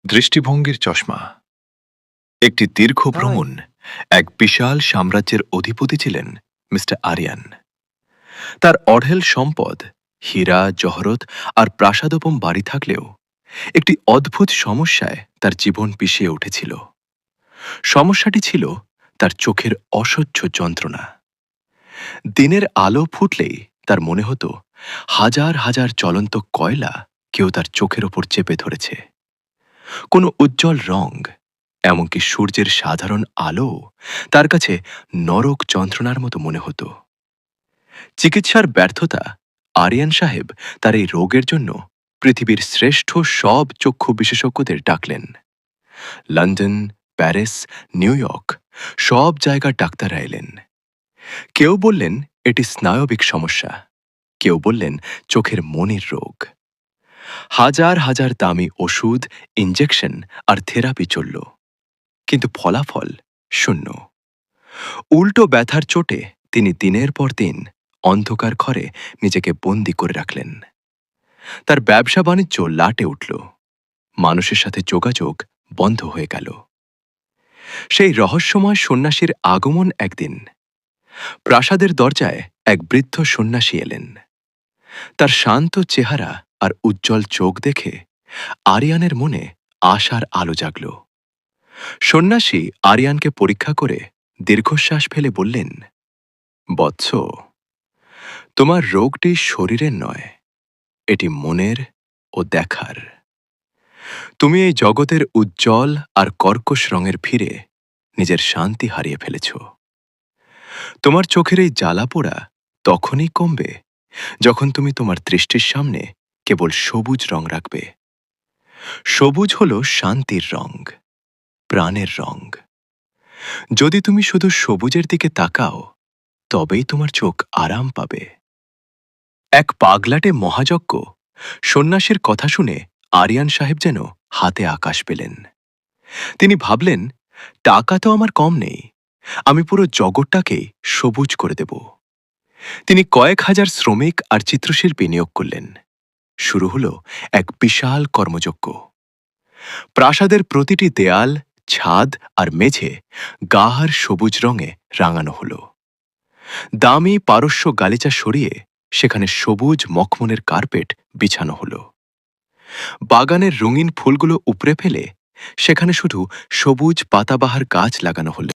দৃষ্টিভঙ্গির চশমা। একটি দীর্ঘ ভ্রমণ এক বিশাল সাম্রাজ্যের অধিপতি ছিলেন মিস্টার আরিয়ান। তার অঢেল সম্পদ, হীরা জহরত আর প্রাসাদোপম বাড়ি থাকলেও একটি অদ্ভুত সমস্যায় তার জীবন পিছিয়ে উঠেছিল। সমস্যাটি ছিল তার চোখের অসহ্য যন্ত্রণা। দিনের আলো ফুটলেই তার মনে হতো হাজার হাজার জ্বলন্ত কয়লা কেউ তার চোখের ওপর চেপে ধরেছে। কোনো উজ্জ্বল রং, এমনকি সূর্যের সাধারণ আলো তার কাছে নরক যন্ত্রণার মতো মনে হতো। চিকিৎসার ব্যর্থতা আরিয়ান সাহেব তার এই রোগের জন্য পৃথিবীর শ্রেষ্ঠ সব চক্ষু বিশেষজ্ঞদের ডাকলেন। লন্ডন, প্যারিস, নিউ ইয়র্ক সব জায়গার ডাক্তাররা এলেন। কেউ বললেন এটি স্নায়বিক সমস্যা, কেউ বললেন চোখের মনির রোগ। হাজার হাজার দামি ওষুধ, ইঞ্জেকশন আর থেরাপি চলল, কিন্তু ফলাফল শূন্য। উল্টো ব্যথার চোটে তিনি দিনের পর দিন অন্ধকার ঘরে নিজেকে বন্দি করে রাখলেন। তার ব্যবসা বাণিজ্য লাটে উঠল, মানুষের সাথে যোগাযোগ বন্ধ হয়ে গেল। সেই রহস্যময় সন্ন্যাসীর আগমন একদিন। প্রাসাদের দরজায় এক বৃদ্ধ সন্ন্যাসী এলেন। তার শান্ত চেহারা আর উজ্জ্বল চোখ দেখে আরিয়ানের মনে আশার আলো জাগল। সন্ন্যাসী আরিয়ানকে পরীক্ষা করে দীর্ঘশ্বাস ফেলে বললেন, বৎস, তোমার রোগটি শরীরের নয়, এটি মনের ও দেখার। তুমি এই জগতের উজ্জ্বল আর কর্কশ রঙের ভিড়ে নিজের শান্তি হারিয়ে ফেলেছ। তোমার চোখের এই জ্বালা পোড়া তখনই কমবে যখন তুমি তোমার দৃষ্টির সামনে কেবল সবুজ রং রাখবে। সবুজ হল শান্তির রং, প্রাণের রং। যদি তুমি শুধু সবুজের দিকে তাকাও, তবেই তোমার চোখ আরাম পাবে। এক পাগলাটে মহাযজ্ঞ সন্ন্যাসীর কথা শুনে আরিয়ান সাহেব যেন হাতে আকাশ পেলেন। তিনি ভাবলেন, টাকা তো আমার কম নেই, আমি পুরো জগৎটাকেই সবুজ করে দেব। তিনি কয়েক হাজার শ্রমিক আর চিত্রশিল্পী নিয়োগ করলেন। শুরু হল এক বিশাল কর্মযজ্ঞ। প্রাসাদের প্রতিটি দেয়াল, ছাদ আর মেঝে গাঢ় সবুজ রঙে রাঙানো হল। দামি পারস্য গালিচা সরিয়ে সেখানে সবুজ মখমলের কার্পেট বিছানো হল। বাগানের রঙিন ফুলগুলো উপড়ে ফেলে সেখানে শুধু সবুজ পাতাবাহার গাছ লাগানো হল।